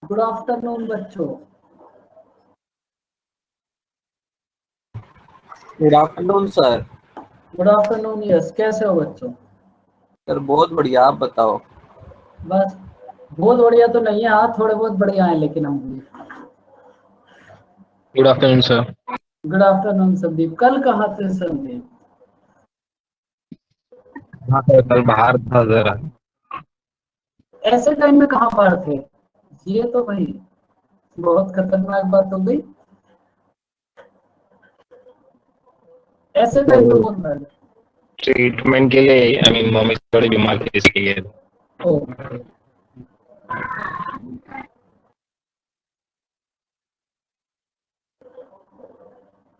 Good afternoon बच्चों। Good afternoon sir. Good afternoon yes, कैसे हो बच्चों? सर बहुत बढ़िया, आप बताओ। बस बहुत बढ़िया तो नहीं है, हाँ थोड़े बहुत बढ़िया हैं लेकिन हम भी। Good afternoon sir. Good afternoon Sandeep. कल कहाँ थे संदीप? हाँ सर, कल बाहर था जरा। ऐसे टाइम में कहाँ पर थे? ये तो भाई बहुत खतरनाक बात हो गई। ऐसे टाइम पे तो कौन बैठ? ट्रीटमेंट के लिए आई मीन मम्मी थोड़ी बीमार थी इसलिए। ओ,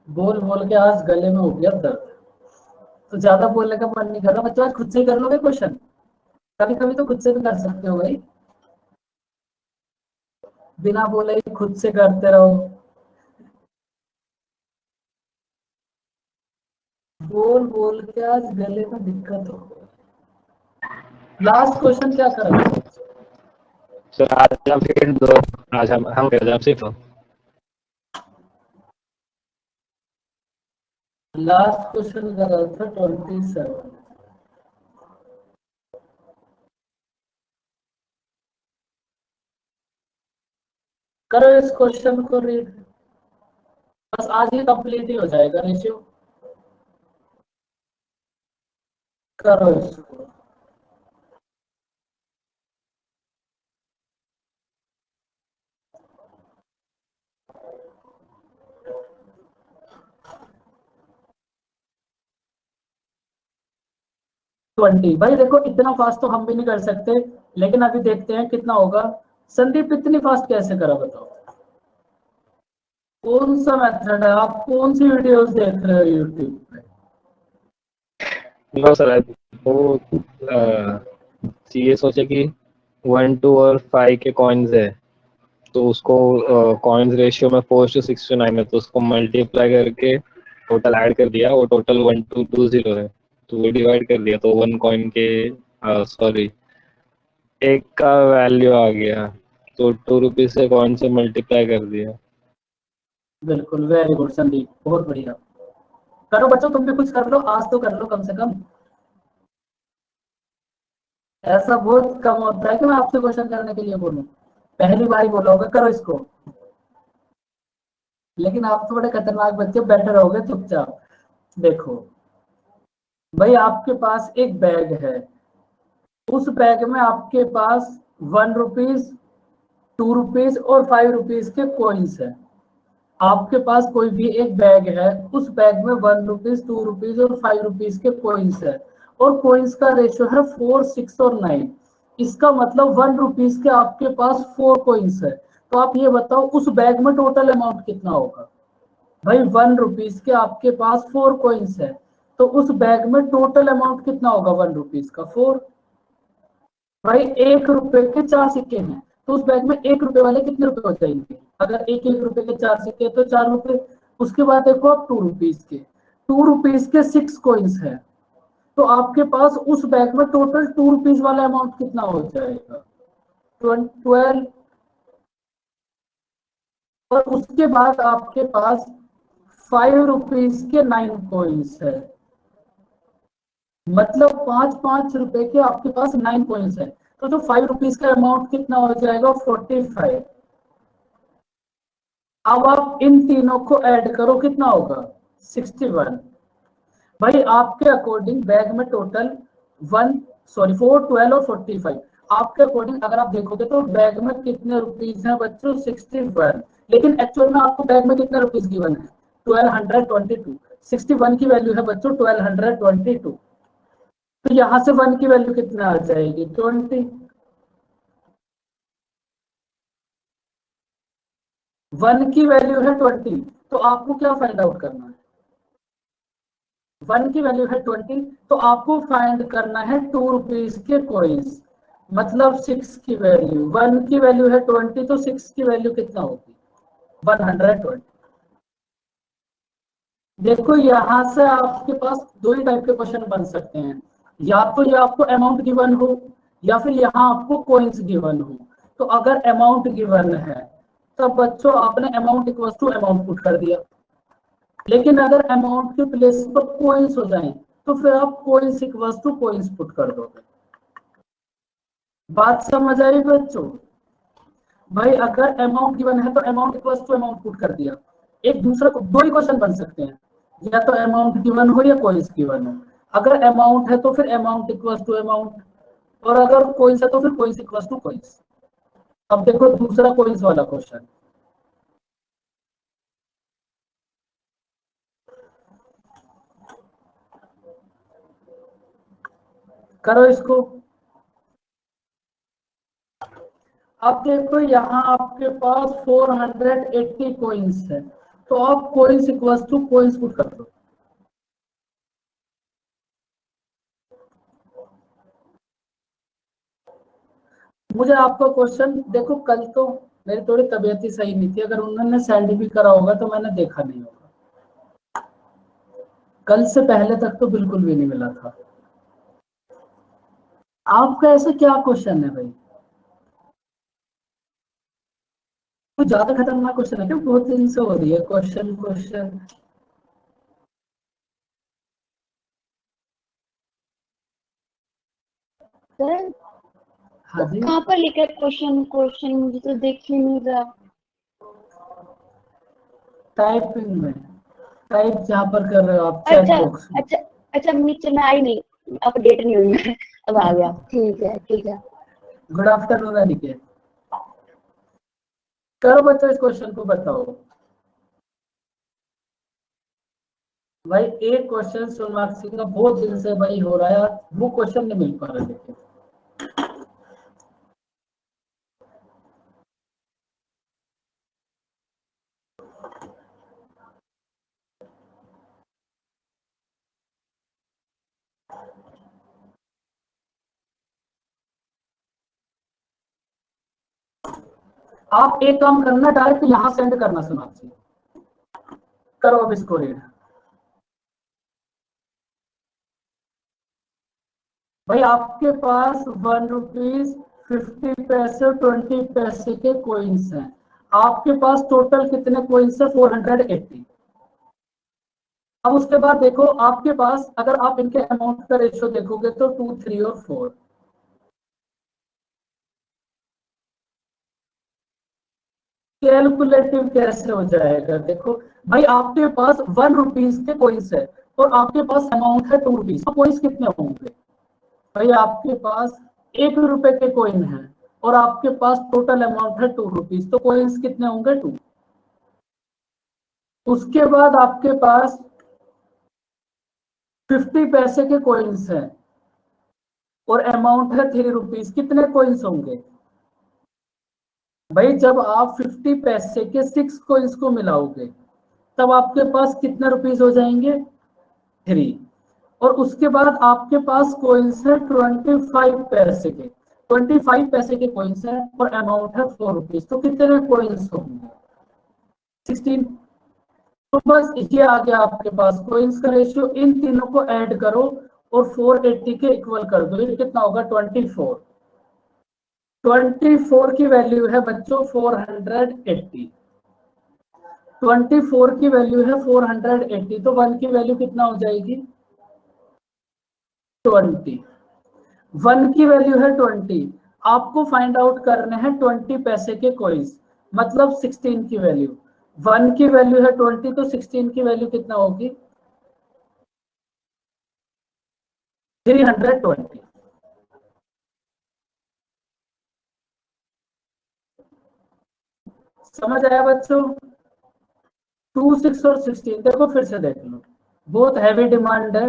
बोल बोल के आज गले में हो गया दर्द। तो ज्यादा बोलने का मन नहीं कर रहा बच्चों, आज खुद से ही कर लोगे क्वेश्चन? कभी कभी तो खुद से भी कर सकते हो भाई, बिना बोले ही खुद से करते रहो। बोल बोल के आज गले में दिक्कत हो गई। लास्ट क्वेश्चन क्या करा था बच्चों? सर आज हम फिर दो, आज हम एग्जाम सिर्फ लास्ट क्वेश्चन करा था 27। करो इस क्वेश्चन को रीड, बस आज ही कंप्लीट ही हो जाएगा रेशियो। करो इसको। ट्वेंटी। भाई देखो इतना फास्ट तो हम भी नहीं कर सकते, लेकिन अभी देखते हैं कितना होगा। संदीप इतनी फास्ट कैसे करा बताओ? कौन सा मेथड है? आप कौन सी वीडियोस देख रहे हो यूट्यूब पे? No sir. वो ये सोचे कि 1 2 और 5 के कॉइन्स है, तो उसको कॉइन्स रेशियो में 4:6 to 9 है, तो उसको मल्टीप्लाई करके टोटल ऐड कर दिया। वो टोटल 1220 है, तो वो डिवाइड कर दिया तो 1 कॉइन के सॉरी एक का वैल्यू आ गया, तो 2 रुपीज से कॉइन से मल्टीप्लाई कर दिया। बिल्कुल, वेरी गुड संदीप, बहुत बढ़िया। करो बच्चों, तुम भी कुछ कर लो, आज तो कर लो कम से कम। ऐसा बहुत कम होता है कि मैं आपसे क्वेश्चन करने के लिए बोलूं। पहली बार ही बोला होगा करो इसको, लेकिन आप तो बड़े खतरनाक बच्चे, बैठे रहोगे चुपचाप। देखो भाई, आपके पास एक बैग है, उस बैग में आपके पास 1 रुपीज, 2 रुपीज और 5 रुपीज के कॉइन्स है। आपके पास कोई भी एक बैग है, उस बैग में 1 रुपीज, 2 रुपीज और 5 रुपीज के कॉइन्स है, और कॉइन्स का रेशियो है 4, 6 और 9। इसका मतलब 1 रुपीज के आपके पास 4 कॉइन्स है। तो आप ये बताओ उस बैग में टोटल अमाउंट कितना होगा? भाई 1 रुपीज के आपके पास 4 कॉइन्स है, तो उस बैग में टोटल अमाउंट कितना होगा? 1 रुपीज का 4। भाई 1 रुपए के 4 सिक्के हैं, तो उस बैग में 1 रुपए वाले कितने रुपए हो जाएंगे? अगर एक एक रुपए के 4 सिक्के तो 4 रुपए। उसके बाद देखो आप 2 रुपीज के 6 कॉइन्स है, तो आपके पास उस बैग में टोटल 2 रुपीज वाला अमाउंट कितना हो जाएगा? 12। और उसके बाद आपके पास 5 रुपीज के 9 कॉइन्स है, मतलब 5 5 रुपए के आपके पास 9 कॉइन्स है। तो जो 5 रुपीज का अमाउंट कितना हो जाएगा? 45। अब आप इन तीनों को ऐड करो, कितना होगा? 61। भाई आपके अकॉर्डिंग बैग में टोटल 4, 12 और 45। आपके अकॉर्डिंग अगर आप देखोगे तो बैग में कितने रुपीज हैं बच्चों? 61। लेकिन एक्चुअल में आपको बैग में कितने रुपीज गिवन है? 1222। 61 की वैल्यू है बच्चों 1222। तो यहां से 1 की वैल्यू कितना आ जाएगी? 20। 1 की वैल्यू है 20, तो आपको क्या फाइंड आउट करना है? 1 की वैल्यू है 20, तो आपको फाइंड करना है 2 रुपीज के कॉइन्स। मतलब 6 की वैल्यू, 1 की वैल्यू है 20, तो 6 की वैल्यू कितना होगी? 120। देखो यहां से आपके पास दो ही टाइप के क्वेश्चन बन सकते हैं, या तो ये आपको अमाउंट गिवन हो, या फिर यहाँ आपको कॉइन्स गिवन हो। तो अगर अमाउंट गिवन है तब बच्चों आपने amount equal to amount put कर दिया, लेकिन अगर अमाउंट के प्लेस पर कोइंस हो जाए तो फिर आप coins equal to coins put कर दोगे। बात समझ आई बच्चों? भाई अगर अमाउंट गिवन है तो amount equal to amount put कर दिया। एक दूसरा को दो ही क्वेश्चन बन सकते हैं, या तो अमाउंट गिवन हो या कोइंस गिवन हो। अगर अमाउंट है तो फिर अमाउंट इक्वल टू अमाउंट, और अगर कोइंस है तो फिर कोइंस इक्वल टू कोइंस। अब देखो दूसरा कोइंस वाला क्वेश्चन, करो इसको। अब देखो यहाँ आपके पास 480 कोइंस है, तो आप coins equal to coins put कर दो। मुझे आपका क्वेश्चन देखो, कल तो मेरी थोड़ी तबीयत ही सही नहीं थी, अगर उन्होंने सेंड भी करा होगा तो मैंने देखा नहीं होगा। कल से पहले तक तो बिल्कुल भी नहीं मिला था। आपका ऐसा क्या क्वेश्चन है भाई? कुछ ज्यादा खतरनाक क्वेश्चन है क्या? बहुत दिन से हो रही है क्वेश्चन क्वेश्चन। सर हाँ जी, कहाँ पर लिखा है क्वेश्चन? क्वेश्चन मुझे तो देख ही नहीं रहा। टाइपिंग में, टाइप जहाँ पर कर रहे हो आप चैट अच्छा बॉक्स में। अच्छा अच्छा, नीचे में आई नहीं, अपडेट नहीं हुई मैं। अब आ गया, ठीक है ठीक है। Good afternoon Aniket. करो बच्चों इस क्वेश्चन को बताओ। भाई एक क्वेश्चन सोनाक्षी का बहुत दिन से भाई हो रहा है, वो क्वेश्चन नहीं मिल पा रहा। देखिए आप एक काम करना, डायरेक्ट यहाँ सेंड करना सोनाक्षी। करो अब इसको रीड। भाई आपके पास 1 रुपीज 50 पैसे 20 पैसे के कोइंस हैं। आपके पास टोटल कितने कोइंस है? 480। अब उसके बाद देखो आपके पास, अगर आप इनके अमाउंट का रेशियो देखोगे तो 2, 3 और 4। कैलकुलेटिव कैसे हो जाएगा? देखो भाई आपके पास 1 रुपीज के कोइंस है और आपके पास अमाउंट है 2 रुपीज, तो कोइंस कितने होंगे? भाई आपके पास 1 रुपए के कोइन है और आपके पास टोटल अमाउंट है 2 रुपीज, तो कोइंस कितने होंगे? 2। उसके बाद आपके पास 50 पैसे के कोइंस है और अमाउंट है 3 रुपीज, कितने कोइंस होंगे? भाई जब आप 50 पैसे के 6 कोइंस को मिलाओगे तब आपके पास कितने रुपीज हो जाएंगे? 3। और उसके बाद आपके पास कोइंस है 25 पैसे के, 25 पैसे के कोइंस है और अमाउंट है 4 रुपीज, तो कितने कोइंस होंगे? 16। तो बस ये आ गया आपके पास कोइंस का रेशियो। इन तीनों को ऐड करो और 480 के इक्वल कर दो, ये कितना होगा? 24। 24 की वैल्यू है बच्चों 480। 24 की वैल्यू है 480, तो 1 की वैल्यू कितना हो जाएगी? 20। 1 की वैल्यू है 20। आपको फाइंड आउट करने हैं 20 पैसे के कोइंस, मतलब 16 की वैल्यू। 1 की वैल्यू है 20, तो 16 की वैल्यू कितना होगी? 320। समझ आया बच्चों? 2, 6 और 16 देखो फिर से देख लो, बहुत हैवी डिमांड है।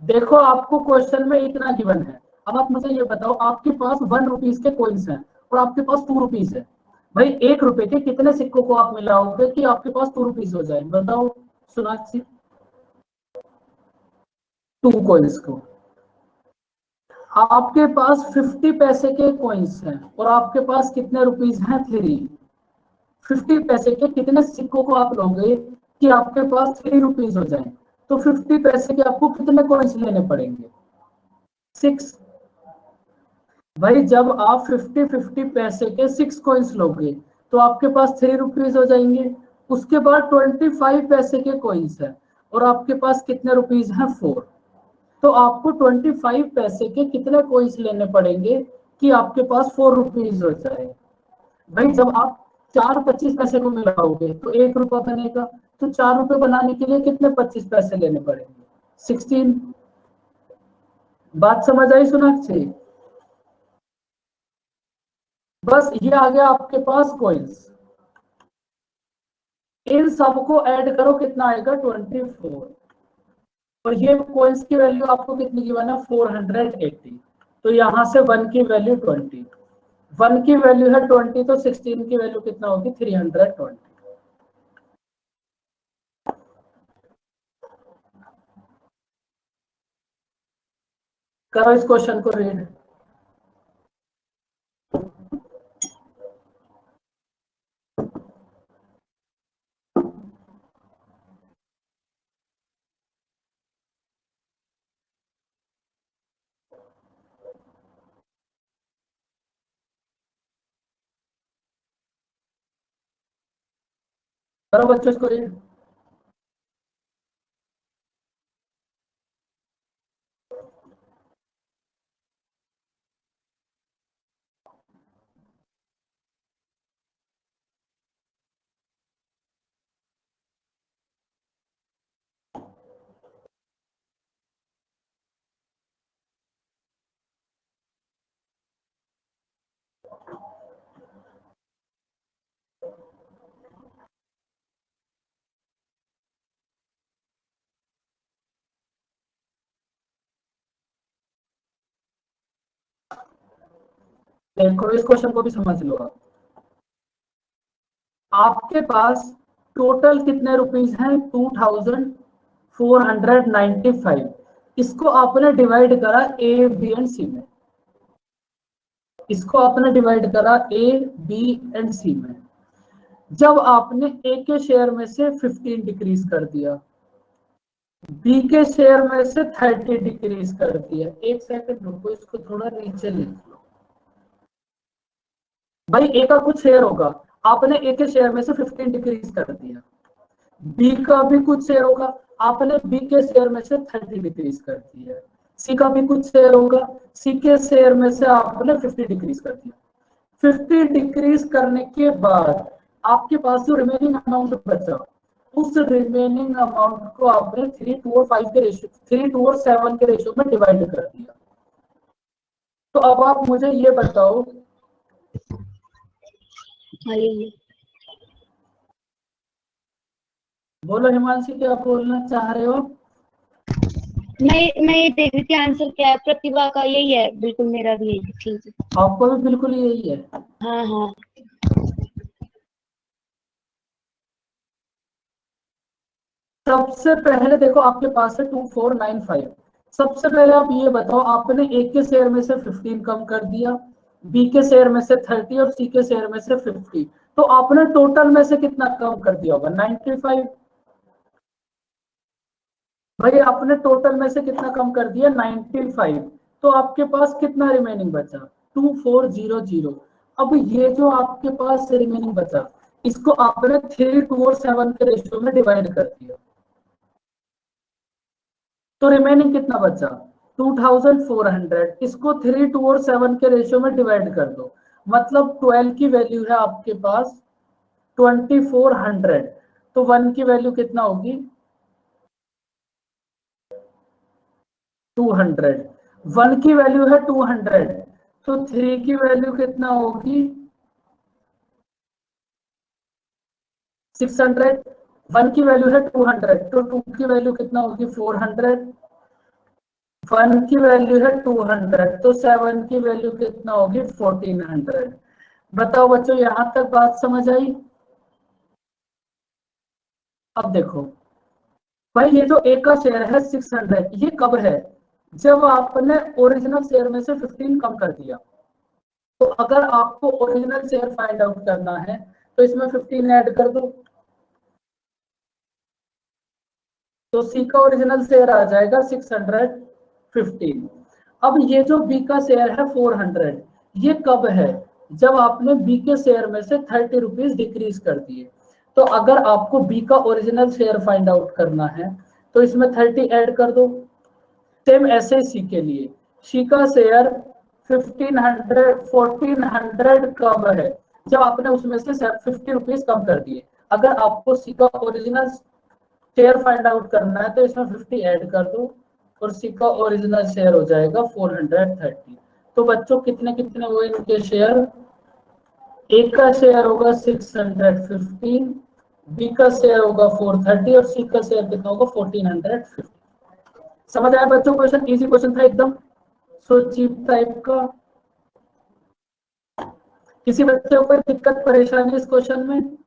देखो आपको क्वेश्चन में इतना गिवन है। अब आप मुझे ये बताओ, आपके पास 1 रुपीज के कोइंस हैं और आपके पास 2 रुपीज है। भाई 1 रुपए के कितने सिक्कों को आप मिलाओगे कि आपके पास 2 रुपीज हो जाए? बताओ सोनाक्षी। 2 कोइंस को। आपके पास 50 पैसे के कोइंस हैं और आपके पास कितने रुपीज हैं? 3। 50 पैसे के कितने सिक्कों को आप लोगे कि आपके पास 3 रुपीज हो जाए? तो 50 पैसे के आपको कितने कॉइन्स लेने पड़ेंगे? 6। भाई जब आप 50 पैसे के 6 कॉइन्स लोगे तो आपके पास 3 रुपीज हो जाएंगे। उसके बाद 25 पैसे के कॉइन्स है और आपके पास कितने रुपीज हैं? 4। तो आपको 25 पैसे के कितने कॉइन्स लेने पड़ेंगे कि आपके पास 4 रुपीज हो जाए? भाई जब आप 4 25 पैसे को मिलाओगे तो 1 रुपया बनेगा। तो 4 रुपए बनाने के लिए कितने 25 पैसे लेने पड़ेंगे? 16। बात समझ आई सोनाक्षी? बस ये आ गया आपके पास कॉइन्स। इन सबको ऐड करो, कितना आएगा? 24। और ये कॉइन्स की वैल्यू आपको कितनी की बना? 480। तो यहां से 1 की वैल्यू 20, 1 की वैल्यू है 20, तो 16 की वैल्यू कितना होगी? 320। करो इस क्वेश्चन को रीड। करो बच्चों इसको रीड। देखो इस क्वेश्चन को भी समझ लो आप। आपके पास टोटल कितने रुपीज हैं? 2495। इसको आपने डिवाइड करा ए बी एंड सी में। इसको आपने डिवाइड करा ए बी एंड सी में। जब आपने ए के शेयर में से 15 डिक्रीज कर दिया, बी के शेयर में से 30 डिक्रीज कर दिया। एक सेकंड रुको, इसको थोड़ा नीचे लिख लो। भाई ए का कुछ शेयर होगा, आपने ए के शेयर में से 15 डिक्रीज कर दिया। बी का भी कुछ शेयर होगा, आपने बी के शेयर में से 30 डिक्रीज कर दिया। सी का भी कुछ शेयर होगा, सी के शेयर में से आपने 50 डिक्रीज कर दिया। 50 डिक्रीज करने के बाद आपके पास जो रिमेनिंग अमाउंट बचा, उस रिमेनिंग अमाउंट को आपने 3:5 के रेशियो, 3:7 के रेशियो में डिवाइड कर दिया। तो अब आप मुझे ये बताओ, बोलो हिमांशी क्या बोलना चाह रहे हो? मैं ये देख रही थी आंसर क्या है। प्रतिभा का यही है, बिल्कुल मेरा भी यही। ठीक है, आपको भी बिल्कुल यही है? हाँ हाँ। सबसे पहले देखो आपके पास है 2495। सबसे पहले आप ये बताओ, आपने ए के शेयर में से 15 कम कर दिया, बी के शेयर में से 30 और सी के शेयर में से 50। तो आपने टोटल में से कितना कम कर दिया होगा? 95। भाई आपने टोटल में से कितना कम कर दिया? 95। तो आपके पास कितना रिमेनिंग बचा? 2400। अब ये जो आपके पास रिमेनिंग बचा, इसको आपने 3:7 के रेशियो में डिवाइड कर दिया। तो रिमेनिंग कितना बचा? 2400। इसको 3:7 के रेशियो में डिवाइड कर दो, मतलब 12 की वैल्यू है आपके पास 2400। तो 1 की वैल्यू कितना होगी? 200। 1 की वैल्यू है 200, तो 3 की वैल्यू कितना होगी? 600। 1 की वैल्यू है 200, तो 2 की वैल्यू कितना होगी? 400। 1 की वैल्यू है 200, तो 7 की वैल्यू कितना होगी? 1400। बताओ बच्चों, यहां तक बात समझ आई? अब देखो भाई, ये जो ए का शेयर है 600, ये कब है? जब आपने ओरिजिनल शेयर में से 15 कम कर दिया। तो अगर आपको ओरिजिनल शेयर फाइंड आउट करना है तो इसमें 15 ऐड कर दो, तो सी का ओरिजिनल शेयर आ जाएगा 615। अब ये जो बी का शेयर है 400, ये कब है? जब आपने बी के शेयर में से 30 रुपीज डिक्रीज कर दिए। तो अगर आपको बी का ओरिजिनल शेयर फाइंड आउट करना है तो इसमें 30 ऐड कर दो। सेम ऐसे ही सी के लिए, सी का शेयर 1400 कब है? जब आपने उसमें से 50 रुपीज कम कर दिए। अगर आपको सी का ओरिजिनल शेयर फाइंड आउट करना है तो इसमें 50 ऐड कर दो और सी का ओरिजिनल शेयर हो जाएगा 430। तो बच्चों कितने कितने हुए इनके शेयर? ए का शेयर होगा 615, बी का शेयर होगा 430 और सी का शेयर कितना होगा 1450। समझ आया बच्चों? क्वेश्चन इजी क्वेश्चन था एकदम, सो चीप टाइप का। किसी बच्चे को कोई दिक्कत परेशानी इस क्वेश्चन में?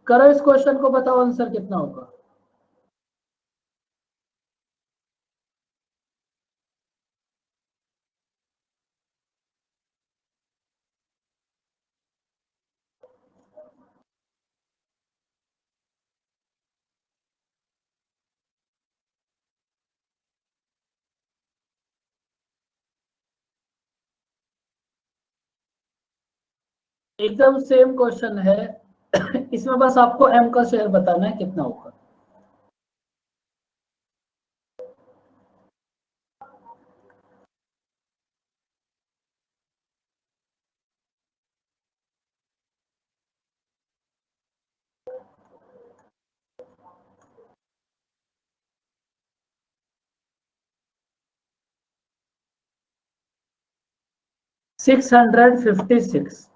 करो इस क्वेश्चन को, बताओ आंसर कितना होगा। एकदम सेम क्वेश्चन है इसमें बस आपको एम का शेयर बताना है कितना होगा। $656।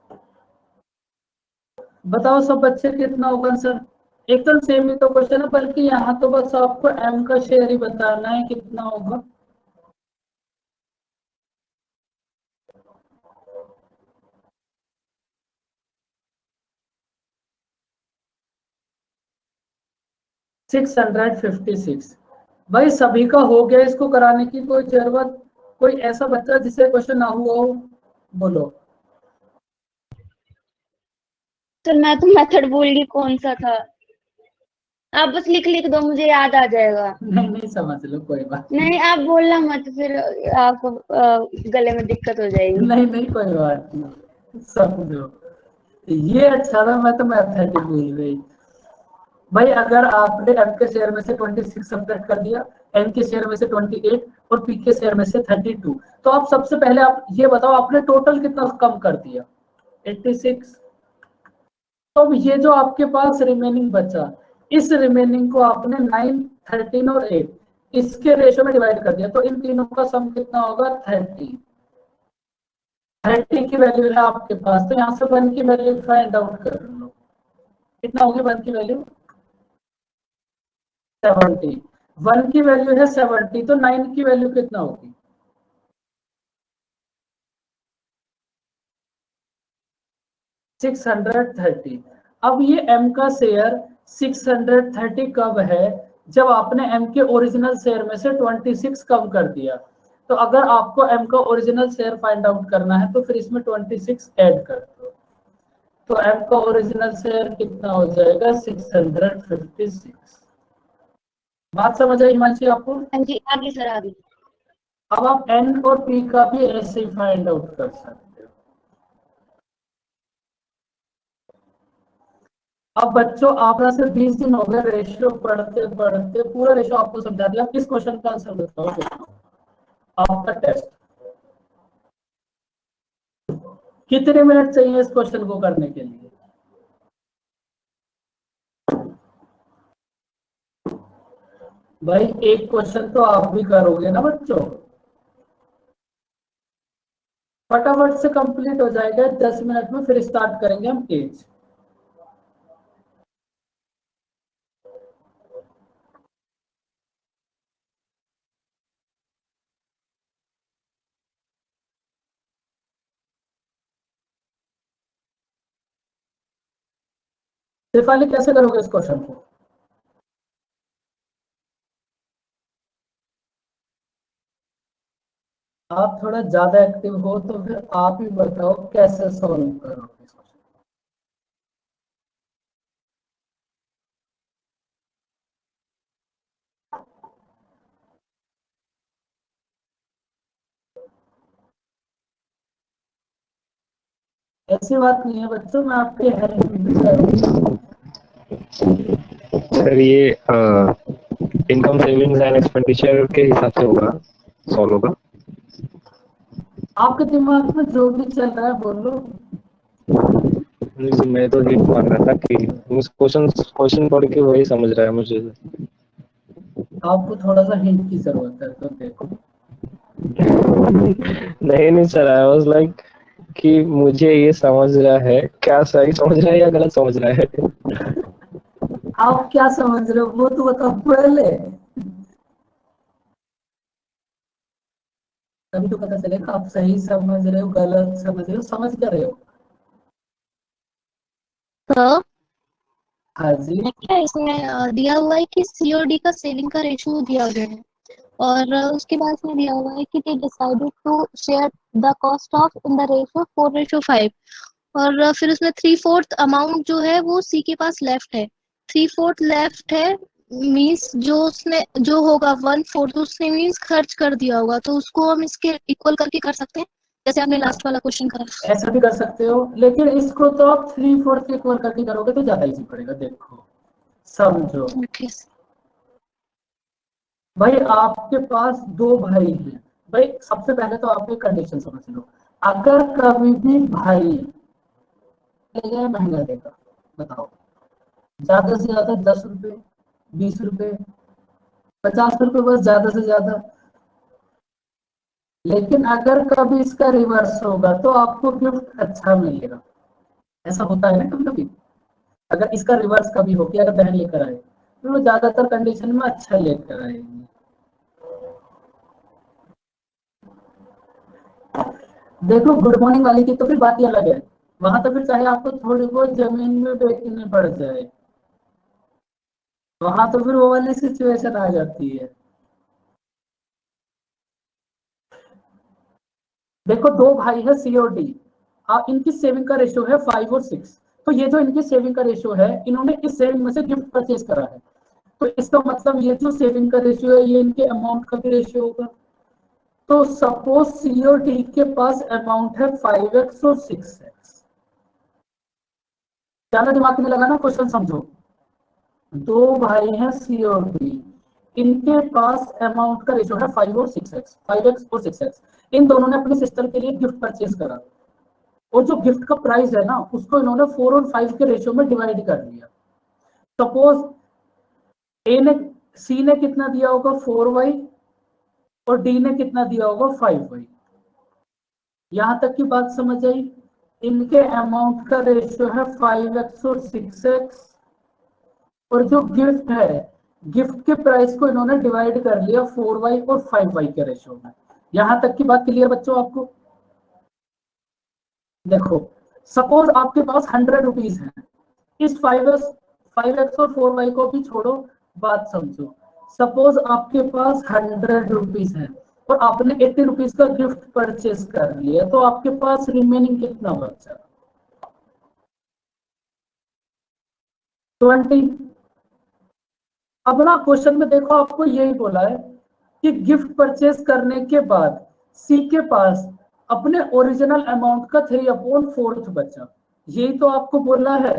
बताओ सब बच्चे कितना होगा आंसर? एकदम सेम ही तो क्वेश्चन है, बल्कि यहाँ तो बस आपको एम का शेयर ही बताना है कितना होगा। $656। भाई सभी का हो गया, इसको कराने की कोई जरूरत? कोई ऐसा बच्चा जिसे क्वेश्चन ना हुआ हो, बोलो। तो मैं तो मेथड भूल गई कौन सा था। आप बस लिख लिख दो, मुझे याद आ जाएगा। नहीं नहीं, समझ लो, कोई बात नहीं आप बोलना मत, फिर आपको गले में दिक्कत हो जाएगी। नहीं नहीं, कोई बात नहीं, समझो। ये अच्छा था, मैं तो मैथमेटिक्स भूल गई। भाई अगर आपने एम के शेयर में से 26 सब्ट्रैक्ट कर दिया, एन के शेयर में से 28 और पी के शेयर में से 32, तो आप सबसे पहले आप ये बताओ आपने टोटल कितना कम कर दिया? 86। तो अब ये जो आपके पास रिमेनिंग बचा, इस रिमेनिंग को आपने 9, 13 और 8 इसके रेशो में डिवाइड कर दिया, तो इन तीनों का सम कितना होगा? 30। 30 की वैल्यू है आपके पास, तो यहाँ से 1 की वैल्यू फाइंड आउट कर लो। कितना होगी 1 की वैल्यू? 70। 1 की वैल्यू है 70, तो 9 की वैल्यू कितना होगी? 630। अब ये m का शेयर 630 कब है? जब आपने m के ओरिजिनल शेयर में से 26 कम कर दिया। तो अगर आपको m का ओरिजिनल शेयर फाइंड आउट करना है तो फिर इसमें 26 ऐड कर दो। तो m का ओरिजिनल शेयर कितना हो जाएगा? 656। बात समझ आई हिमांशी आपको? हाँ जी आगे सर आगे। अब आप n और p का भी ऐसे ही फाइंड आउट कर सकते हो। अब बच्चों आपका से 20 दिन हो गए रेशियो पढ़ते पढ़ते, पूरा रेशियो आपको समझा दिया। किस क्वेश्चन का आंसर बताओ आपका टेस्ट। कितने मिनट चाहिए इस क्वेश्चन को करने के लिए? भाई एक क्वेश्चन तो आप भी करोगे ना बच्चों? फटाफट से कंप्लीट हो जाएगा 10 मिनट में, फिर स्टार्ट करेंगे हम एज। सिफाली कैसे करोगे इस क्वेश्चन को? आप थोड़ा ज्यादा एक्टिव हो तो फिर आप ही बताओ कैसे सॉल्व करोगे। ऐसी बात नहीं है बच्चों, मैं आपकी हेल्प भी करूंगा। सर ये इनकम सेविंग्स एंड एक्सपेंडिचर के हिसाब से होगा, सॉल्व होगा। आपके दिमाग में जो भी चल रहा है बोलो। मैं तो हिंट मार रहा था कि क्वेश्चन पढ़ के वही समझ रहा है मुझे। आपको थोड़ा सा हिंट की जरूरत है तो देखो। नहीं सर, आई वाज लाइक कि मुझे ये समझ रहा है, क्या सही समझ रहा है या गलत समझ रहा है। आप क्या समझ रहे हो वो तो बताओ पहले, तभी तो पता चलेगा आप सही समझ रहे हो गलत समझ रहे हो, समझ कर रहे हो। तो हाँ जी। क्या इसमें दिया हुआ है कि सीओडी का सेविंग का रेशियो दिया गया है, और उसके बाद में दिया हुआ है कि they decided to share the cost of in the ratio 4:5, और फिर उसमें 3/4 अमाउंट जो है वो सी के पास लेफ्ट है। 3/4 लेफ्ट है मीन्स जो उसने जो होगा 1/4 उसने मीन्स खर्च कर दिया होगा, तो उसको हम इसके इक्वल करके कर सकते हैं, जैसे आपने लास्ट वाला क्वेश्चन करा। ऐसा भी कर सकते हो, लेकिन इसको तो आप 3/4 इक्वल करके करोगे तो ज्यादा इजी पड़ेगा। देखो समझो ओके। भाई, आपके पास दो भाई हैं। भाई सबसे पहले तो आप एक कंडीशन समझ लो, अगर कभी भी भाई लेगा या महंगा देगा, बताओ ज्यादा से ज्यादा 10 रुपए, 20 रुपए, 50 रुपए, बस ज्यादा से ज्यादा। लेकिन अगर कभी इसका रिवर्स होगा तो आपको गिफ्ट अच्छा मिलेगा। ऐसा होता है ना कभी कभी। अगर इसका रिवर्स कभी हो कि अगर बहन लेकर आए तो वो ज्यादातर कंडीशन में अच्छा लेकर आएगी। देखो गुड मॉर्निंग वाली की तो फिर बात ही अलग है। वहां तो फिर चाहे आपको थोड़ी बहुत जमीन में बेचनी पड़ जाए, वहां तो फिर वो वाली सिचुएशन आ जाती है। देखो दो भाई है सीओडी, इनकी सेविंग का रेशियो है 5 और 6। तो ये जो इनकी सेविंग का रेशियो है, इन्होंने इस सेविंग में से गिफ्ट परचेज करा है, तो इसका मतलब ये जो सेविंग का रेशियो है ये इनके अमाउंट का भी रेशियो होगा। तो सपोज सीओडी के पास अमाउंट है 5x और 6x। ज्यादा दिमाग में लगाना, क्वेश्चन समझो। दो भाई हैं सीओडी, इनके पास अमाउंट का रेशियो है 5x और 6x। इन दोनों ने अपने सिस्टर के लिए गिफ्ट परचेज करा, और जो गिफ्ट का प्राइस है ना उसको इन्होंने 4 और 5 के रेशियो में डिवाइड कर लिया। सपोज ए ने सी ने कितना दिया होगा 4y, और डी ने कितना दिया होगा 5y। यहां तक की बात समझ आई। इनके अमाउंट का रेशियो है 5x और 6x, और जो गिफ्ट है, गिफ्ट के प्राइस को इन्होंने डिवाइड कर लिया 4y और 5y के रेशियो में। यहां तक की बात क्लियर बच्चों आपको? देखो सपोज आपके पास 100 रुपीज है, इस 5x और 4y को भी छोड़ो, बात समझो। सपोज आपके पास 100 रुपीज है और आपने 80 रुपीज का गिफ्ट परचेज कर लिया, तो आपके पास रिमेनिंग कितना बचा? 20। अब ना क्वेश्चन में देखो आपको यही बोला है कि गिफ्ट परचेज करने के बाद सी के पास अपने ओरिजिनल अमाउंट का 3/4 बचा। यही तो आपको बोलना है।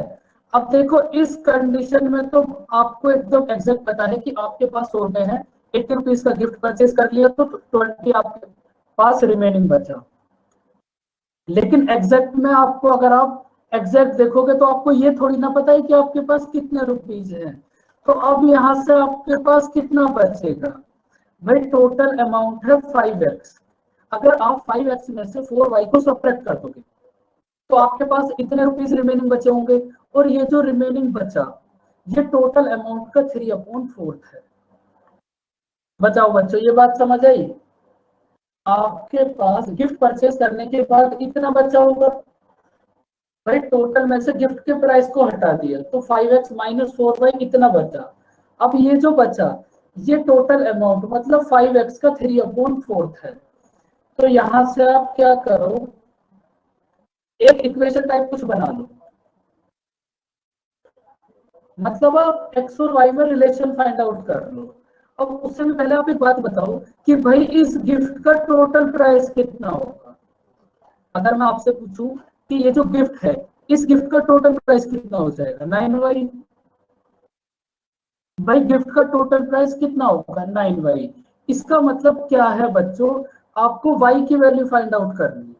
अब देखो इस कंडीशन में तो आपको एकदम एग्जैक्ट पता है कि आपके पास 100 रुपए है, 80 रुपीज का गिफ्ट परचेज कर लिया तो 20 आपके पास रिमेनिंग बचा। लेकिन एग्जैक्ट में आपको, अगर आप एग्जैक्ट देखोगे तो आपको ये थोड़ी ना पता है कि आपके पास कितने रुपीज हैं। तो अब यहां से आपके पास कितना बचेगा? भाई टोटल अमाउंट है 5x। अगर आप 5x में से 4y को सब्ट्रैक्ट कर दोगे तो आपके पास इतने रुपीज रिमेनिंग बचे होंगे, और ये जो रिमेनिंग बचा ये टोटल अमाउंट का 3/4 है। बचाओ बच्चों, ये बात समझ आई? आपके पास गिफ्ट परचेज करने के बाद इतना बचा होगा। भाई टोटल में से गिफ्ट के प्राइस को हटा दिया तो 5x माइनस 4y इतना बचा। अब ये जो बचा ये टोटल अमाउंट मतलब 5x का 3/4 है। तो यहां से आप क्या करो, एक इक्वेशन टाइप कुछ बना लो, मतलब आप एक्स और वाई में रिलेशन फाइंड आउट कर लो। अब उससे भी पहले आप एक बात बताओ कि भाई इस गिफ्ट का टोटल प्राइस कितना होगा। अगर मैं आपसे पूछूं कि ये जो गिफ्ट है, इस गिफ्ट का टोटल प्राइस कितना हो जाएगा, 9y। भाई गिफ्ट का टोटल प्राइस कितना होगा, 9y। इसका मतलब क्या है बच्चों, आपको y की वैल्यू फाइंड आउट करनी है।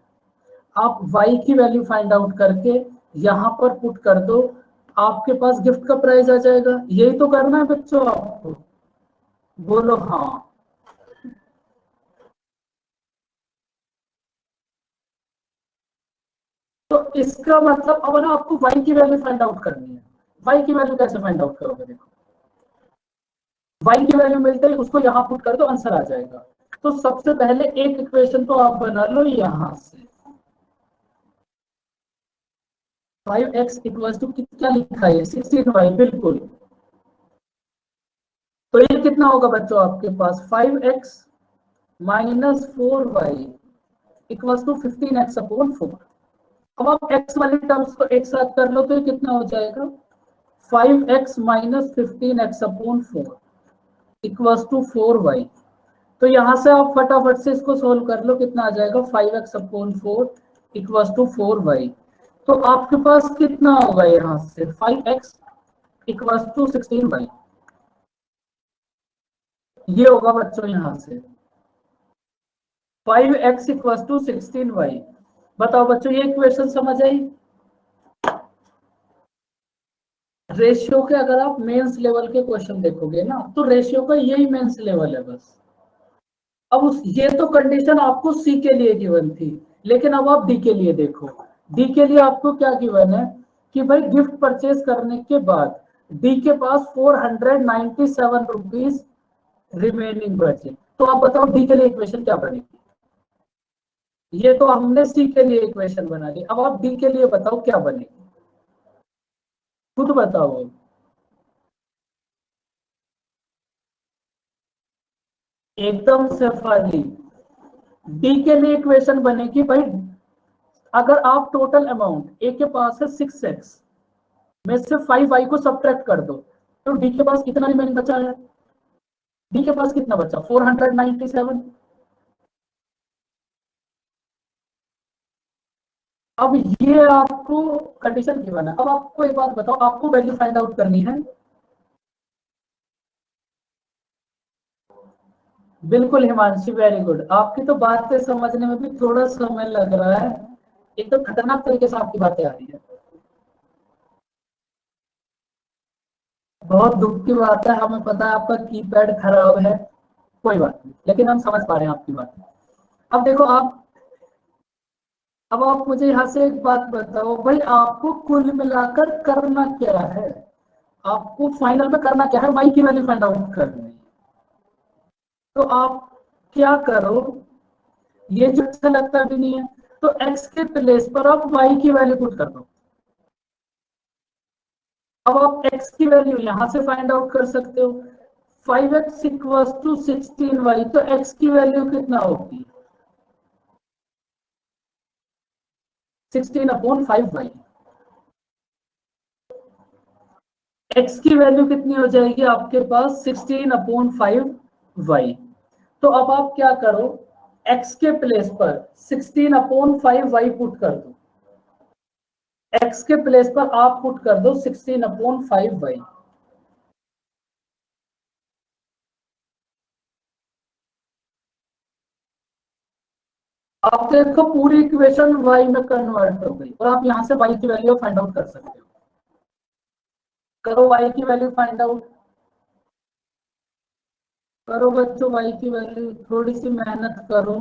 आप y की वैल्यू फाइंड आउट करके यहां पर पुट कर दो, आपके पास गिफ्ट का प्राइस आ जाएगा। यही तो करना है बच्चों आपको, बोलो हाँ। तो इसका मतलब अब ना आपको y की वैल्यू फाइंड आउट करनी है। y की वैल्यू कैसे फाइंड आउट करोगे, देखो y की वैल्यू मिलते ही उसको यहाँ पुट कर दो, आंसर आ जाएगा। तो सबसे पहले एक इक्वेशन तो आप बना लो यहां से, 5x इक्वल टू कितना लिखा है, 16y, बिल्कुल। तो ये कितना होगा बच्चों आपके पास, 5x minus 4y equal to 15x upon 4। अब आप x वाले टर्म्स को एक साथ कर लो तो ये कितना हो जाएगा, 5x minus 15x upon 4 equal to 4y। तो यहां से आप फटाफट से इसको सोल्व कर लो, कितना आ जाएगा, 5x upon 4 equal to 4y। तो आपके पास कितना होगा यहां से, 5x इक्वल टू 16y। ये होगा बच्चों यहां से 5x इक्वल टू 16y। बताओ बच्चों ये इक्वेशन समझ आई। रेशियो के अगर आप मेंस लेवल के क्वेश्चन देखोगे ना, तो रेशियो का यही मेंस लेवल है बस। अब ये तो कंडीशन आपको सी के लिए गिवन थी, लेकिन अब आप डी के लिए देखो। डी के लिए आपको क्या गिवन है कि भाई गिफ्ट परचेज करने के बाद डी के पास 497 रुपीज रिमेनिंग बचे। तो आप बताओ डी के लिए इक्वेशन क्या बनेगी। ये तो हमने सी के लिए इक्वेशन बना ली, अब आप डी के लिए बताओ क्या बनेगी, खुद बताओ। एकदम से खाली डी के लिए इक्वेशन बनेगी भाई, अगर आप टोटल अमाउंट ए के पास है 6x में से 5y को सब्ट्रैक्ट कर दो, तो डी के पास कितना रिमेनिंग बचा है, डी के पास कितना बचा, 497। अब ये आपको कंडीशन गिवन है। अब आपको एक बात बताओ, आपको वैल्यू फाइंड आउट करनी है। बिल्कुल हिमांशी, वेरी गुड। आपकी तो बातें समझने में भी थोड़ा समय लग रहा है, एक तो खतरनाक तरीके से आपकी बातें आ रही है। बहुत दुख की बात है, हमें पता है आपका कीपैड खराब है, कोई बात नहीं, लेकिन हम समझ पा रहे हैं आपकी बात। अब देखो अब आप मुझे यहाँ से एक बात बताओ भाई, आपको कुल मिलाकर करना क्या है, आपको फाइनल में करना क्या है, y की वैल्यू फाइंड आउट करनी है। तो आप क्या करो, ये जो अच्छा लगता भी नहीं है, तो x के प्लेस पर आप y की वैल्यू पुट कर दो। अब आप x की वैल्यू यहां से फाइंड आउट कर सकते हो, 5x इक्वल्स टू 16y। तो x की वैल्यू कितना होगी, 16 अपॉन 5y। x की वैल्यू कितनी हो जाएगी आपके पास, 16 अपॉन 5y। तो अब आप क्या करो, x के प्लेस पर 16 अपॉन 5y पुट कर दो, x के प्लेस पर आप पुट कर दो 16 अपॉन 5y। आप देखो पूरी इक्वेशन y में कन्वर्ट हो गई, और आप यहां से y की वैल्यू फाइंड आउट कर सकते हो। करो y की वैल्यू फाइंड आउट, करो बच्चों y की वैल्यू, थोड़ी सी मेहनत करो।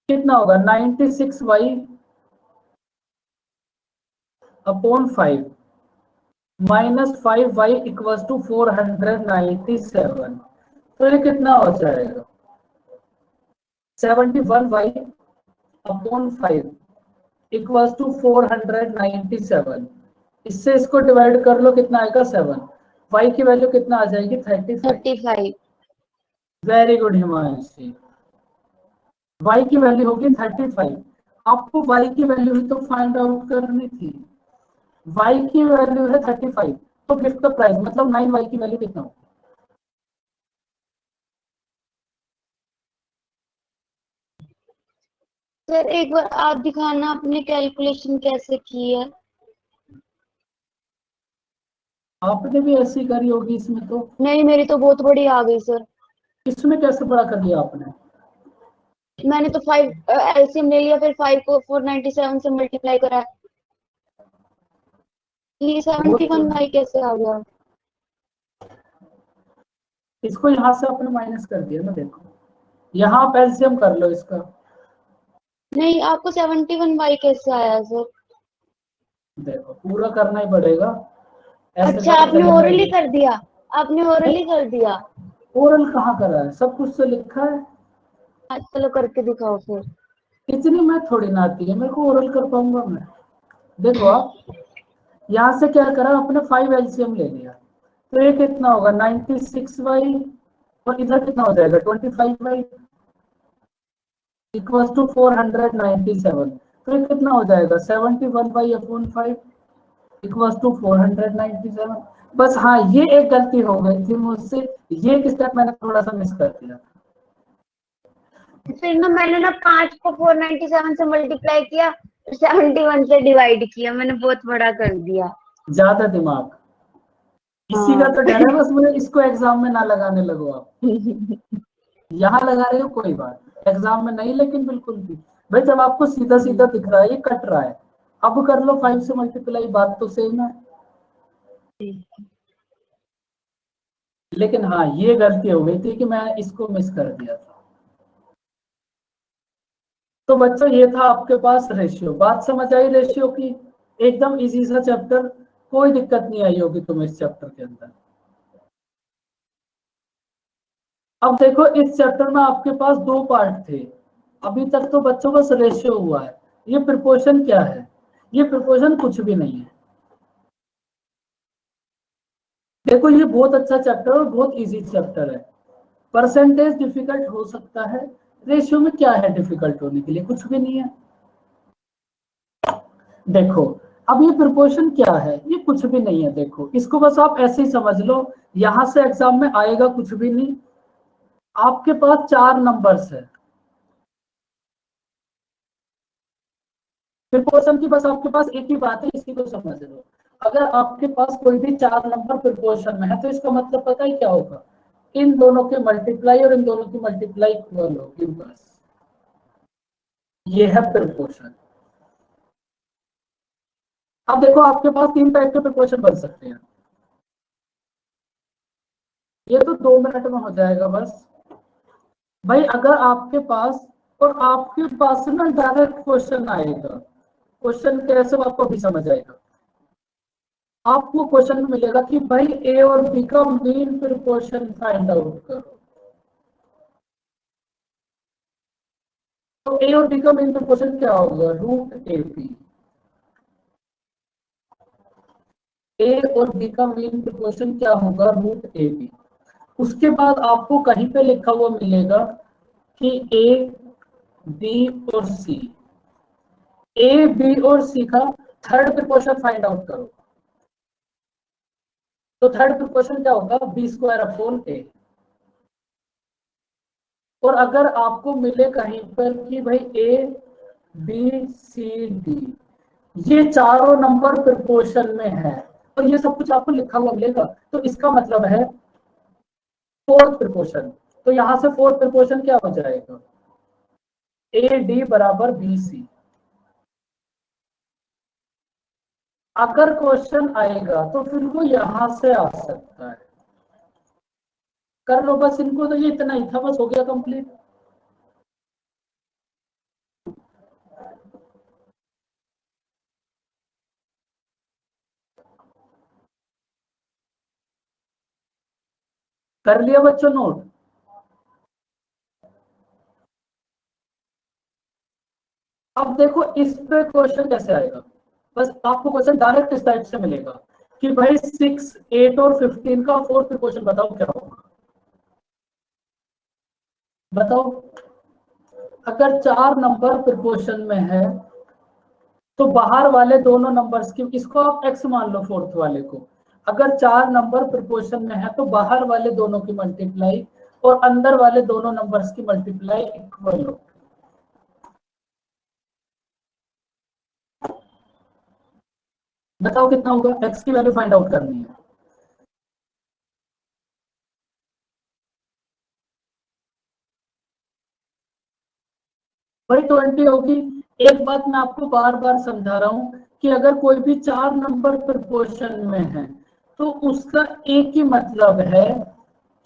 कितना होगा, 96y upon 5 minus 5y equal to 497। तो ये कितना हो जाएगा, 71y अपॉन 5 इक्वल टू 497 इससे इसको डिवाइड कर लो, कितना आएगा 7। y की वैल्यू कितना आ जाएगी 35। 35। वेरी गुड हिमांशी, y की वैल्यू होगी 35। आपको y की वैल्यू ही तो फाइंड आउट करनी थी। y की वैल्यू है 35, तो गिफ्ट द प्राइस मतलब 9y की वैल्यू कितना होगी? सर एक बार आप दिखाना आपने कैलकुलेशन कैसे की है। आपने भी ऐसी करी होगी इसमें तो। नहीं मेरी तो बहुत बड़ी आ गई सर। इसमें कैसे बड़ा कर दिया आपने? मैंने तो 5 एलसीएम ले लिया, फिर 5 को 497 से मल्टीप्लाई करा। ये 71 बाई कैसे आ गया? इसको यहाँ से आपने माइनस कर दिया ना, देखो यहाँ आप एलसीएम कर लो इसका। नहीं आपको 71 बाई कैसे आया सर? देखो पूरा करना ही पड़ेगा, ऐसे अच्छा बात आपने चलेगा ओरली नहीं। कर दिया, आपने ओरली कर दिया। ओरल कहाँ करा है, सब कुछ तो लिखा है। आज चलो करके दिखाओ फिर। इतनी मैं थोड़ी ना आती है मेरे को, ओरल कर पाऊंगा मैं। देखो आप यहाँ से क्या करा, आपने 5 एलसीएम ले लिया, तो ये कितना होगा 96y, और इधर कितना हो जाएगा 25y इक्वल्स टू 497। तो ये कितना हो जाएगा 71/5 इक्वल्स टू 497। बस हाँ, ये एक गलती हो गई थी मुझसे, ये स्टेप मैंने थोड़ा सा मिस कर दिया। फिर ना मैंने ना 5 को 497 से मल्टीप्लाई किया, 71 से डिवाइड किया, मैंने बहुत बड़ा कर दिया। ज्यादा दिमाग, इसी का हाँ। तो डर है बस मुझे, इसको एग्जाम में ना लगाने लगो आप। यहाँ लगा रहे हो कोई बात, एग्जाम में नहीं, लेकिन बिल्कुल भी भाई जब आपको सीधा सीधा दिख रहा है ये कट रहा है, अब कर लो 5 से मल्टीप्लाई, बात तो सेम है। लेकिन हाँ ये गलती हो गई थी कि मैं इसको मिस कर दिया था। तो बच्चों ये था आपके पास रेशियो, बात समझ आई रेशियो की? एकदम इजी सा चैप्टर, कोई दिक्कत नहीं आई होगी तुम्हें इस चैप्टर के अंदर। अब देखो इस चैप्टर में आपके पास 2 पार्ट थे, अभी तक तो बच्चों बस रेशियो हुआ है। ये प्रिपोर्शन क्या है? ये प्रिपोर्शन कुछ भी नहीं है। देखो ये बहुत अच्छा चैप्टर और बहुत इजी चैप्टर है। परसेंटेज डिफिकल्ट हो सकता है, रेशियो में क्या है डिफिकल्ट होने के लिए, कुछ भी नहीं है। देखो अब ये प्रिपोर्शन क्या है, ये कुछ भी नहीं है। देखो इसको बस आप ऐसे ही समझ लो, यहां से एग्जाम में आएगा कुछ भी नहीं। आपके पास 4 नंबर्स है, प्रिपोर्शन की बस आपके पास एक ही बात है, इसी को समझ लो। अगर आपके पास कोई भी 4 नंबर प्रिपोर्शन में है तो इसका मतलब पता ही क्या होगा, इन दोनों के मल्टीप्लाई और इन दोनों की मल्टीप्लाई इक्वल होगी, बस ये है प्रिपोर्शन। अब देखो आपके पास 3 टाइप के प्रिपोर्शन बन सकते हैं, ये तो 2 मिनट में हो जाएगा बस। भाई अगर आपके पास, और आपके पास ना डायरेक्ट क्वेश्चन आएगा, क्वेश्चन कैसे आपको भी समझ आएगा। आपको क्वेश्चन में मिलेगा कि भाई ए और बी का मीन प्रिपोर्शन फाइंड आउट करो, तो ए और बी का मीन प्रिपोर्शन क्या होगा, रूट ए बी। ए और बी का मीन प्रिपोर्शन क्या होगा, रूट ए बी। उसके बाद आपको कहीं पे लिखा हुआ मिलेगा कि ए बी और सी, ए बी और सी का थर्ड प्रिपोर्शन फाइंड आउट करो। तो थर्ड प्रिपोर्शन क्या होगा, बी स्क्वायर अपॉन ए। और अगर आपको मिले कहीं पर कि भाई ए बी सी डी, ये चारों नंबर प्रिपोर्शन में है, और ये सब कुछ आपको लिखा हुआ मिलेगा, तो इसका मतलब है फोर्थ प्रिपोर्शन। तो यहां से फोर्थ प्रिपोर्शन क्या हो जाएगा, ए डी बराबर बी सी। अगर क्वेश्चन आएगा तो फिर वो यहां से आ सकता है। कर लो बस इनको, तो ये इतना ही था, बस हो गया कंप्लीट। कर लिया बच्चों नोट? अब देखो इस पे क्वेश्चन कैसे आएगा, बस आपको क्वेश्चन डायरेक्ट इस टाइप से मिलेगा कि भाई 6, 8 और 15 का फोर्थ प्रिपोर्शन बताओ क्या होगा। बताओ, अगर 4 नंबर प्रिपोर्शन में है तो बाहर वाले दोनों नंबर्स की, इसको आप x मान लो फोर्थ वाले को, अगर 4 नंबर प्रिपोर्शन में है तो बाहर वाले दोनों की मल्टीप्लाई और अंदर वाले दोनों नंबर्स की मल्टीप्लाई इक्वल हो। बताओ कितना होगा, x की वैल्यू फाइंड आउट करनी है। भाई 20 होगी। एक बात मैं आपको बार बार समझा रहा हूं कि अगर कोई भी 4 नंबर प्रिपोर्शन में है तो उसका एक ही मतलब है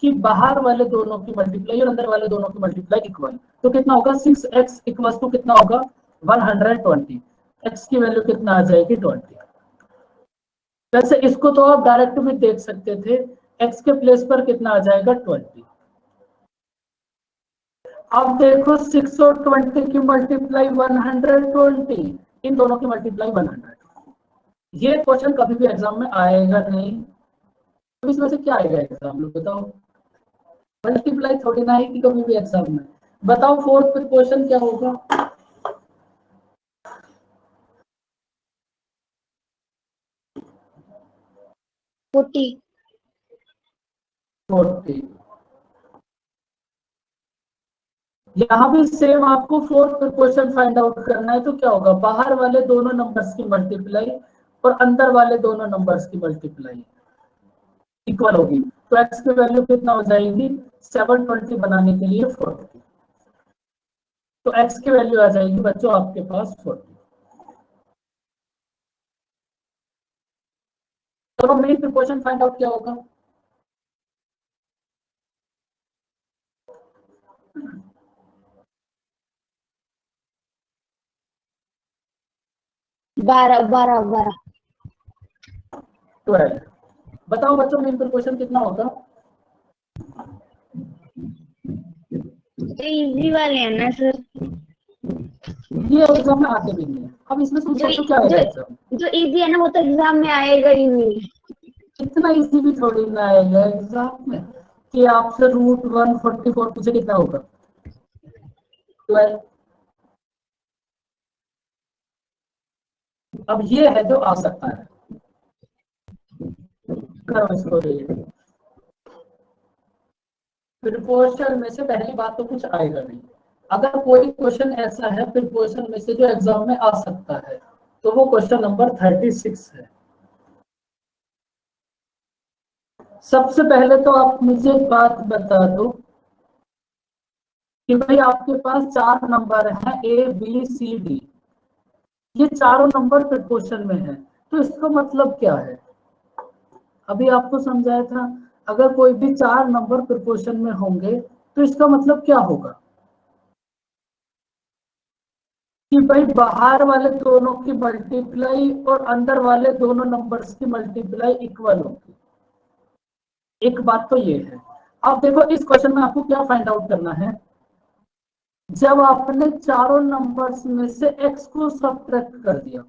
कि बाहर वाले दोनों की मल्टीप्लाई और अंदर वाले दोनों की मल्टीप्लाई इक्वल। तो कितना होगा, 6x इक्वल टू कितना होगा 120। x की वैल्यू कितना आ जाएगी 20। वैसे इसको तो आप डायरेक्ट भी देख सकते थे, x के प्लेस पर कितना आ जाएगा 20। अब देखो 6 और 20 की मल्टीप्लाई 120, इन दोनों की मल्टीप्लाई 100। ये क्वेश्चन कभी भी एग्जाम में आएगा नहीं, तो इसमें से क्या आएगा एग्जाम में बताओ, मल्टीप्लाई थोड़ी ना आएगी कभी भी एग्जाम में। बताओ फोर्थ प्रिपोर्शन क्या होगा। 40। यहाँ भी सेम आपको फोर्थ प्रिपोर्शन फाइंड आउट करना है, तो क्या होगा, बाहर वाले दोनों नंबर्स की मल्टीप्लाई और अंदर वाले दोनों नंबर्स की मल्टीप्लाई इक्वल होगी। तो x की वैल्यू कितना हो जाएगी 720 बनाने के लिए 40। तो x की वैल्यू आ जाएगी बच्चों आपके पास 40। तो मेन प्रिपोर्शन फाइंड आउट क्या होगा, बारह 12। बताओ बच्चों मेन प्रिपोर्शन कितना होगा। इजी वाले हैं ना सर, ये एग्जाम में आते भी नहीं है। अब इसमें सोचो क्या आएगा एग्जाम, जो इजी है ना वो तो एग्जाम में आएगा ही नहीं। इतना इजी भी थोड़ी ना आएगा एग्जाम में कि आपसे √144 पूछे कितना होगा 12। अब ये है जो आ सकता है, करो इसको प्रिपोर्शन में से पहली बात तो कुछ आएगा नहीं। अगर कोई क्वेश्चन ऐसा है प्रिपोर्शन में से जो एग्जाम में आ सकता है तो वो क्वेश्चन नंबर 36 है। सबसे पहले तो आप मुझे एक बात बता दो कि भाई आपके पास 4 नंबर हैं A B C D, ये चारों नंबर प्रिपोर्शन में है, तो इसका मतलब क्या है। अभी आपको समझाया था, अगर कोई भी 4 नंबर प्रिपोर्शन में होंगे तो इसका मतलब क्या होगा कि भाई बाहर वाले दोनों की मल्टीप्लाई और अंदर वाले दोनों नंबर्स की मल्टीप्लाई इक्वल होगी। एक बात तो ये है। अब देखो इस क्वेश्चन में आपको क्या फाइंड आउट करना है, जब आपने चारों नंबर्स में से x को सब्ट्रैक्ट कर दिया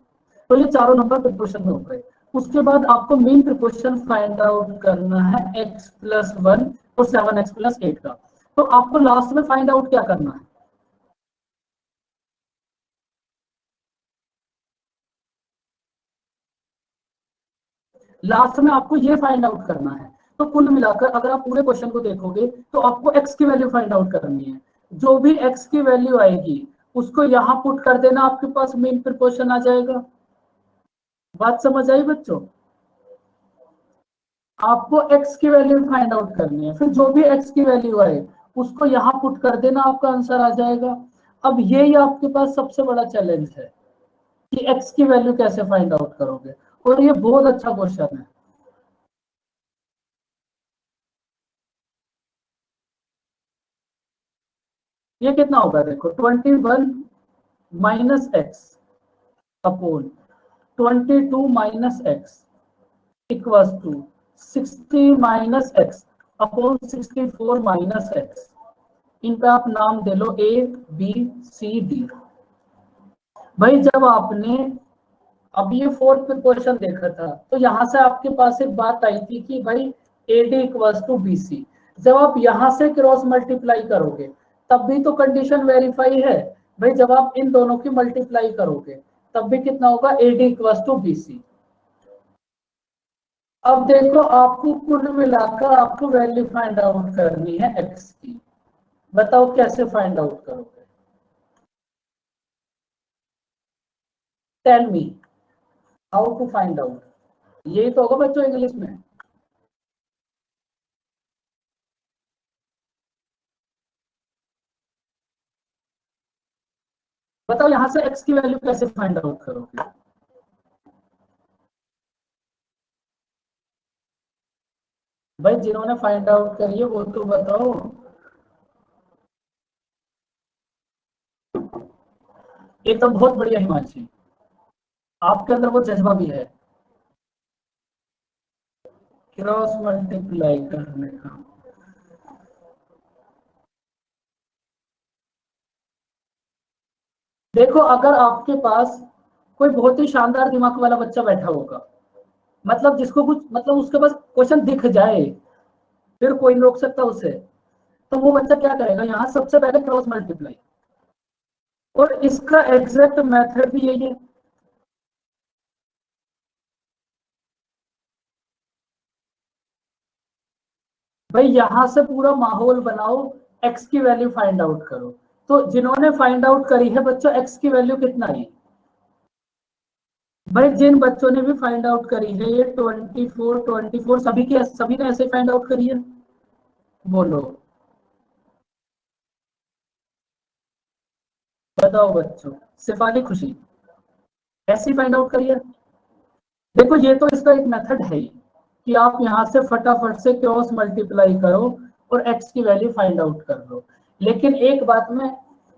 तो ये चारों नंबर प्रिपोर्शन में हो गए। उसके बाद आपको मीन प्रिपोर्शन फाइंड आउट करना है x + 1 और 7x + 8 का। तो आपको लास्ट में फाइंड आउट क्या करना है, लास्ट में आपको ये फाइंड आउट करना है। तो कुल मिलाकर अगर आप पूरे क्वेश्चन को देखोगे तो आपको x की वैल्यू फाइंड आउट करनी है। जो भी x की वैल्यू आएगी उसको यहां पुट कर देना, आपके पास मीन प्रिपोर्शन आ जाएगा। बात समझ आई बच्चों, आपको x की वैल्यू फाइंड आउट करनी है, फिर जो भी x की वैल्यू आए उसको यहां पुट कर देना, आपका आंसर आ जाएगा। अब यही आपके पास सबसे बड़ा चैलेंज है कि x की वैल्यू कैसे फाइंड आउट करोगे, और ये बहुत अच्छा क्वेश्चन है। ये कितना होगा देखो, 21 - x upon 22 - x equals to 60 - x अपॉन 64 - x। इनका आप नाम दे लो A B C D। भाई जब आपने अब ये फोर्थ क्वेश्चन देखा था, तो यहाँ से आपके पास एक बात आई थी कि भाई AD इक्वल्स टू BC। जब आप यहाँ से क्रॉस मल्टीप्लाई करोगे तब भी तो कंडीशन वेरीफाई है भाई। जब आप इन दोनों की मल्टीप्लाई करोगे तब भी कितना होगा, AD इक्वल्स टू BC। अब देखो आपको कुल मिलाकर आपको वैल्यू फाइंड आउट करनी है x की। बताओ कैसे फाइंड आउट करोगे? Tell me how to find out. यही तो होगा बच्चों इंग्लिश में। बताओ यहां से x की वैल्यू कैसे फाइंड आउट करोगे? भाई जिन्होंने फाइंड आउट करी है वो तो बताओ। ये तो बहुत बढ़िया हिमांशी, आपके अंदर वो जज्बा भी है क्रॉस मल्टीप्लाई करने का। देखो अगर आपके पास कोई बहुत ही शानदार दिमाग वाला बच्चा बैठा होगा, मतलब जिसको कुछ मतलब उसके पास क्वेश्चन दिख जाए, फिर कोई नहीं रोक सकता उसे, तो वो बच्चा क्या करेगा, यहाँ सबसे पहले क्रॉस मल्टीप्लाई। और इसका एग्जैक्ट मेथड भी यही है। भाई यहां से पूरा माहौल बनाओ, x की वैल्यू फाइंड आउट करो। तो जिन्होंने फाइंड आउट करी है बच्चों x की वैल्यू कितना है? भाई जिन बच्चों ने भी फाइंड आउट करी है ये 24 सभी ने ऐसे फाइंड आउट करी है। बोलो बताओ बच्चों, सिफाली खुशी ऐसे फाइंड आउट करिए। देखो ये तो इसका एक मेथड है ही कि आप यहाँ से फटाफट से क्रॉस मल्टीप्लाई करो और x की वैल्यू फाइंड आउट कर लो। लेकिन एक बात मैं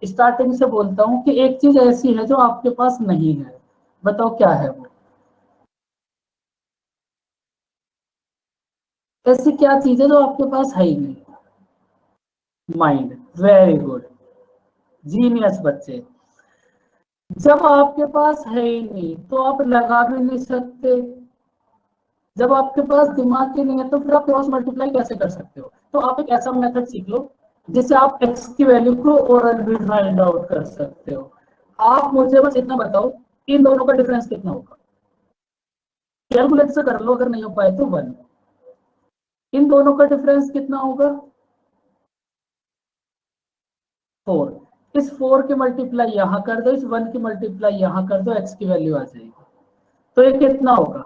स्टार्टिंग से बोलता हूँ कि एक चीज ऐसी है जो आपके पास नहीं है। बताओ क्या है वो? ऐसी क्या चीज है जो आपके पास है ही नहीं? माइंड। वेरी गुड, जीनियस बच्चे। जब आपके पास है ही नहीं तो आप लगा भी नहीं सकते। जब आपके पास दिमाग ही नहीं है तो फिर आप क्रॉस मल्टीप्लाई कैसे कर सकते हो? तो आप एक ऐसा मेथड सीख लो जिससे आप x की वैल्यू को ओरल भी फाइंड आउट कर सकते हो। आप मुझे बस इतना बताओ इन दोनों का डिफरेंस कितना होगा? कैलकुलेट से कर लो, अगर नहीं हो पाए तो 1। इन दोनों का डिफरेंस कितना होगा? 4। इस 4 की मल्टीप्लाई यहां कर दो, इस 1 की मल्टीप्लाई यहां कर दो, x की वैल्यू आ जाएगी। तो ये कितना होगा?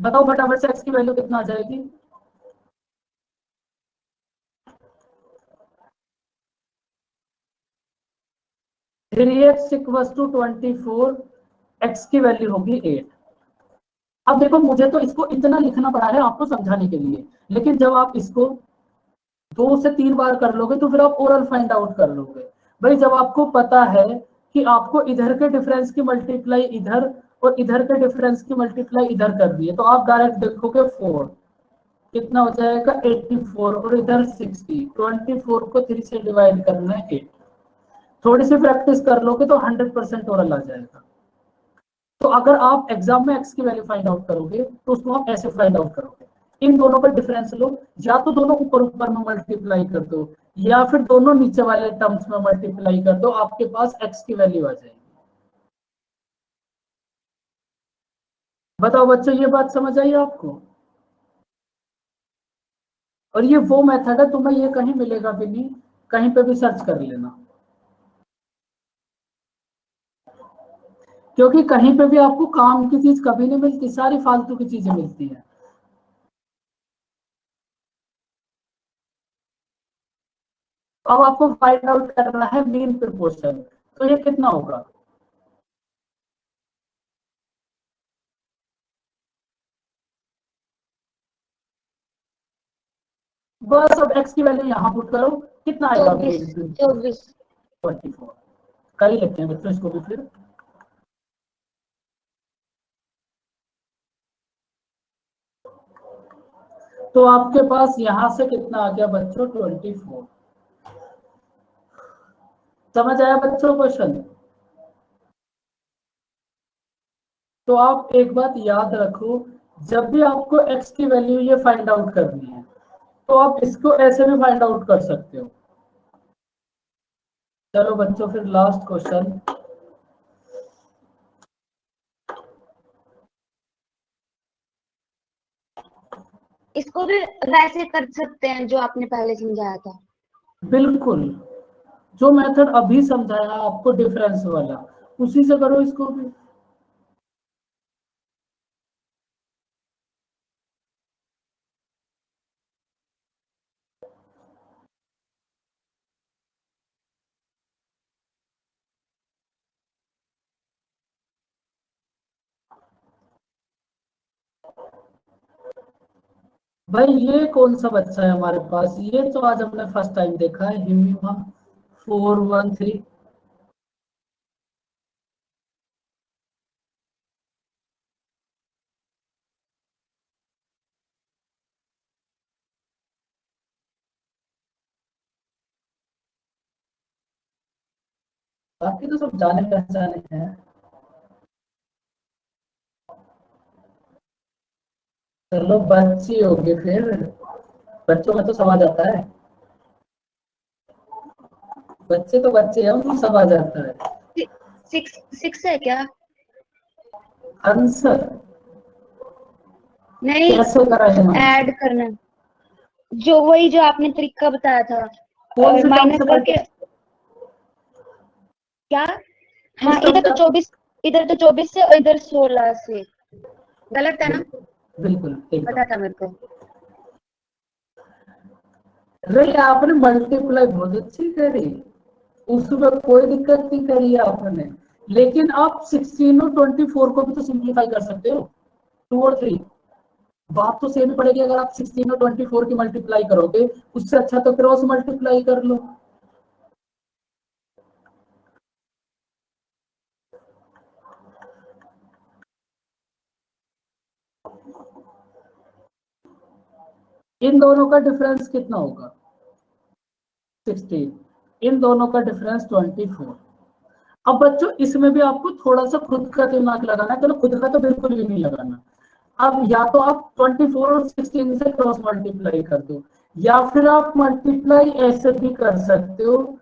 बताओ फटाफट से x की वैल्यू कितना आ जाएगी? Three X equal to 24, x की वैल्यू होगी 8। अब देखो मुझे तो इसको इतना लिखना पड़ा है आपको समझाने के लिए, लेकिन जब आप इसको 2 से 3 बार कर लोगे तो फिर आप ओरल फाइंड आउट कर लोगे। भाई जब आपको पता है कि आपको इधर के डिफरेंस की मल्टीप्लाई इधर और इधर के डिफरेंस की मल्टीप्लाई इधर करनी है, तो आप डायरेक्ट देखोगे 4 कितना हो जाएगा 84 और इधर 60। 24 को 3 से डिवाइड करना है 8। थोड़ी सी प्रैक्टिस कर लोगे तो 100% ओरल आ जाएगा। तो अगर आप एग्जाम में x की वैल्यू फाइंड आउट करोगे तो उसको आप ऐसे फाइंड आउट करोगे, इन दोनों का डिफरेंस लो, या तो दोनों ऊपर ऊपर में मल्टीप्लाई कर दो या फिर दोनों नीचे वाले टर्म्स में मल्टीप्लाई कर दो, आपके पास x की वैल्यू आ जाएगी। बताओ बच्चों ये बात समझ आई आपको? और ये वो मेथड है, तुम्हें ये कहीं मिलेगा भी नहीं, कहीं पे भी सर्च कर लेना, क्योंकि कहीं पे भी आपको काम की चीज कभी नहीं मिलती, सारी फालतू की चीजें मिलती है। अब आपको फाइंड आउट करना है मीन प्रोपोर्शन, तो ये कितना होगा? बस अब x की वैल्यू यहाँ पुट करो, कितना आएगा? 24 24 कर ही लेते हैं बच्चों इसको भी फिर। तो आपके पास यहां से कितना आ गया बच्चों 24। समझ आया बच्चों क्वेश्चन? तो आप एक बात याद रखो, जब भी आपको x की वैल्यू ये फाइंड आउट करनी है तो आप इसको ऐसे भी फाइंड आउट कर सकते हो। चलो बच्चों फिर लास्ट क्वेश्चन। इसको भी वैसे कर सकते हैं जो आपने पहले समझाया था। बिल्कुल, जो मेथड अभी समझाया आपको डिफरेंस वाला, उसी से करो इसको भी। भाई ये कौन सा बच्चा है हमारे पास? ये तो आज हमने फर्स्ट टाइम देखा है, हिमिमा 413। बाकी तो सब जाने पहचाने हैं। चलो बच्ची होगी फिर, बच्चों में तो सब आ जाता है। बच्चे तो बच्चे हैं, उनको सब आ जाता है। सिक्स है क्या? आंसर नहीं, कैसे कराए? ऐड करना, जो वही जो आपने तरीका बताया था, कौन और से टर्म माइनस से करके क्या? हाँ, किस टर्म इधर तो से? 24, इधर तो 24 से और इधर 16 से। गलत है ना? बिल्कुल पता एकदम। था मेरे को। अरे आपने मल्टीप्लाई बहुत अच्छी करी, उसमें कोई दिक्कत नहीं करी है आपने। लेकिन आप 16 और 24 को भी तो सिंप्लीफाई कर सकते हो, 2 और 3। बात तो सेम ही पड़ेगी। अगर आप 16 और 24 की मल्टीप्लाई करोगे, उससे अच्छा तो क्रॉस मल्टीप्लाई कर लो। इन दोनों का डिफरेंस कितना होगा? 16। इन दोनों का डिफरेंस 24। अब बच्चों इसमें भी आपको थोड़ा सा खुद का दिमाग लगाना है। चलो खुद का तो बिल्कुल भी नहीं लगाना। अब या तो आप 24 और 16 से क्रॉस मल्टीप्लाई कर दो, या फिर आप मल्टीप्लाई ऐसे भी कर सकते हो,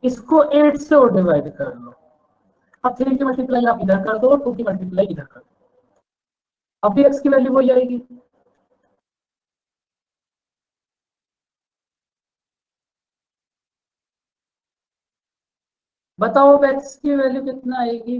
इसको 8 से और डिवाइड कर लो। अब 3 की मल्टीप्लाई आप इधर कर दो और 2 की मल्टीप्लाई इधर कर दो, अब भी x की वैल्यू वही आएगी। बताओ अब x की वैल्यू कितना आएगी?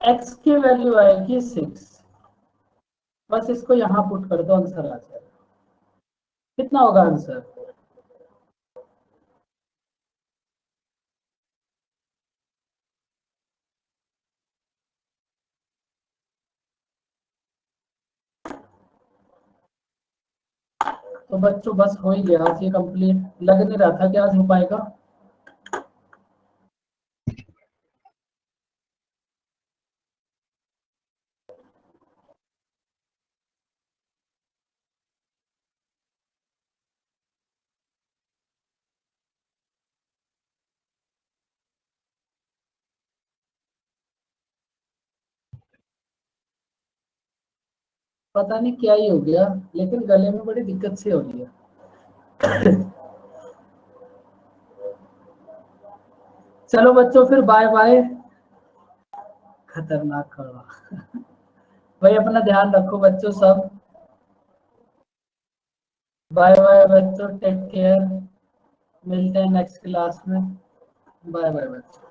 x की वैल्यू आएगी 6। बस इसको यहां पुट कर दो, आंसर आ जाएगा। कितना होगा आंसर? तो बच्चों बस हो ही गया आज ये कंप्लीट। लग नहीं रहा था कि आज हो पाएगा। पता नहीं क्या ही हो गया, लेकिन गले में बड़ी दिक्कत सी हो रही है। चलो बच्चों फिर बाय बाय। खतरनाक कड़वा। भाई अपना ध्यान रखो बच्चों सब। बाय बाय बच्चों, टेक केयर। मिलते हैं नेक्स्ट क्लास में। बाय बाय बच्चों।